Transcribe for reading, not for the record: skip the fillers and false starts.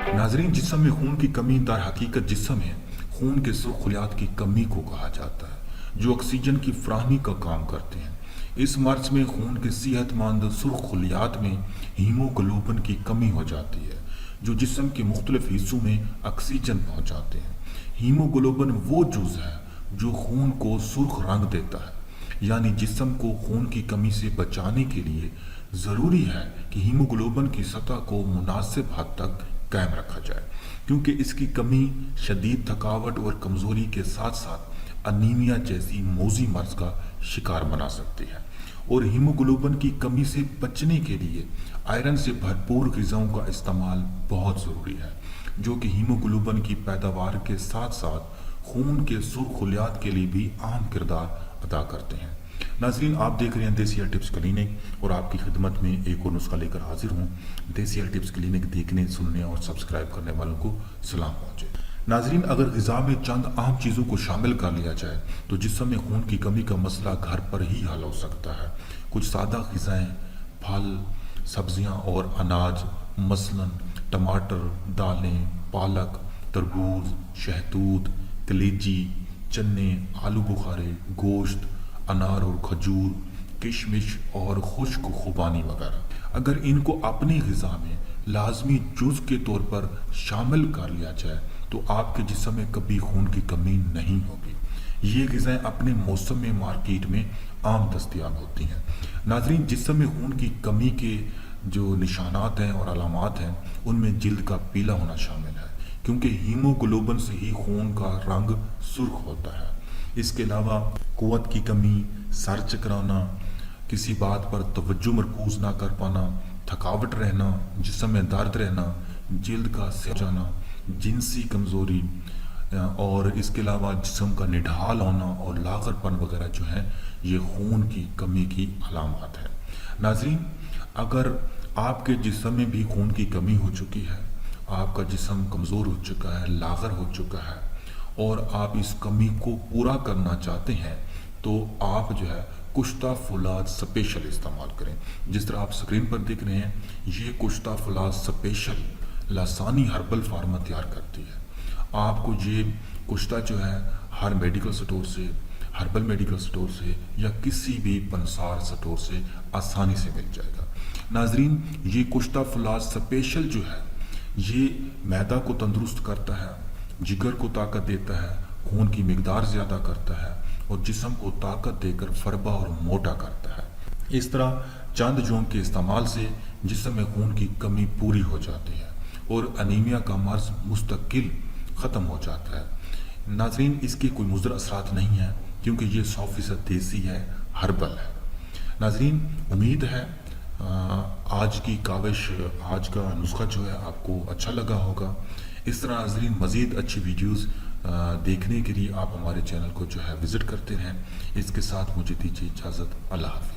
नाजरीन, जिस्म में खून की कमी दर हकीकत जिस्म में खून के सुर्ख खलियात की कमी को कहा जाता है, जो ऑक्सीजन की फराहमी का काम करते हैं। इस मर्ज में खून के सेहतमंद सुर्ख खलियात में हीमोग्लोबिन की कमी हो जाती है, जो जिस्म के मुख्तलिफ हिस्सों में ऑक्सीजन पहुंचाते हैं। हीमोग्लोबिन वो जुज़ है जो खून को सुर्ख रंग देता है, यानी जिस्म को खून की कमी से बचाने के लिए ज़रूरी है कि हीमोग्लोबिन की सतह को मुनासिब हद तक कायम रखा जाए, क्योंकि इसकी कमी शदीद थकावट और कमज़ोरी के साथ साथ अनीमिया जैसी मोजी मर्ज का शिकार बना सकती है। और हीमोग्लोबिन की कमी से बचने के लिए आयरन से भरपूर ग़िज़ाओं का इस्तेमाल बहुत ज़रूरी है, जो कि हीमोग्लोबिन की पैदावार के साथ साथ खून के सुर्ख खलियात के लिए भी अहम किरदार अदा करते हैं। नाजरीन, आप देख रहे हैं देसी हेल्थ टिप्स क्लिनिक और आपकी खिदमत में एक और नुस्खा लेकर हाजिर हूँ। देसी हेल्थ टिप्स क्लिनिक देखने, सुनने और सब्सक्राइब करने वालों को सलाम पहुँचे। नाजरीन, अगर ग़िज़ा में चंद अहम चीज़ों को शामिल कर लिया जाए तो जिस्म में खून की कमी का मसला घर पर ही हल हो सकता है। कुछ सादा ग़िज़ाएँ, फल, सब्जियाँ और अनाज मसलन टमाटर, दालें, पालक, तरबूज, शहतूत, कलेजी, चने, आलू बुखारे, गोश्त, अनार और खजूर, किशमिश और खुश्क खुबानी वगैरह, अगर इनको अपनी ग़िज़ा में लाजमी जुज़ के तौर पर शामिल कर लिया जाए तो आपके जिस्म में कभी खून की कमी नहीं होगी। ये ग़िज़ाएँ अपने मौसम में मार्केट में आम दस्तयाब होती हैं। नाजरीन, जिस्म में खून की कमी के जो निशानात हैं और अलामात हैं, उनमें जिल्द का पीला होना शामिल है, क्योंकि हीमोग्लोबिन से ही खून का रंग सुर्ख होता है। इसके अलावा क़ुव्वत की कमी, सर चकराना, किसी बात पर तवज्जो मरकूज़ ना कर पाना, थकावट रहना, जिस्म में दर्द रहना, जिल्द का सिर जाना, जिनसी कमज़ोरी और इसके अलावा जिस्म का निढाल होना और लाग़रपन वगैरह जो है, ये खून की कमी की अलामत है। नाज़रीन, अगर आपके जिस्म में भी खून की कमी हो चुकी है, आपका जिस्म कमज़ोर हो चुका है, लाग़र हो चुका है और आप इस कमी को पूरा करना चाहते हैं, तो आप जो है कुश्ता फौलाद स्पेशल इस्तेमाल करें। जिस तरह आप स्क्रीन पर देख रहे हैं, ये कुश्ता फौलाद स्पेशल लासानी हर्बल फार्मा तैयार करती है। आपको ये कुश्ता जो है हर मेडिकल स्टोर से, हर्बल मेडिकल स्टोर से या किसी भी पंसार स्टोर से आसानी से मिल जाएगा। नाजरीन, ये कुश्ता फौलाद स्पेशल जो है, ये मैदा को तंदुरुस्त करता है, जिगर को ताकत देता है, खून की मिकदार ज़्यादा करता है और जिस्म को ताकत देकर फरबा और मोटा करता है। इस तरह चंद जों के इस्तेमाल से जिस्म में खून की कमी पूरी हो जाती है और अनीमिया का मर्ज मुस्तकिल ख़त्म हो जाता है। नाजरीन, इसके कोई मुज़र असरात नहीं है, क्योंकि ये 100% देसी है, हर्बल है। नाजरीन, उम्मीद है आज की काविश, आज का नुस्खा जो है आपको अच्छा लगा होगा। इस तरह नाजरीन मज़ीद अच्छी वीडियोज़ देखने के लिए आप हमारे चैनल को जो है विज़िट करते रहें। इसके साथ मुझे दीजिए इजाज़त। अल्लाह हाफ़िज़।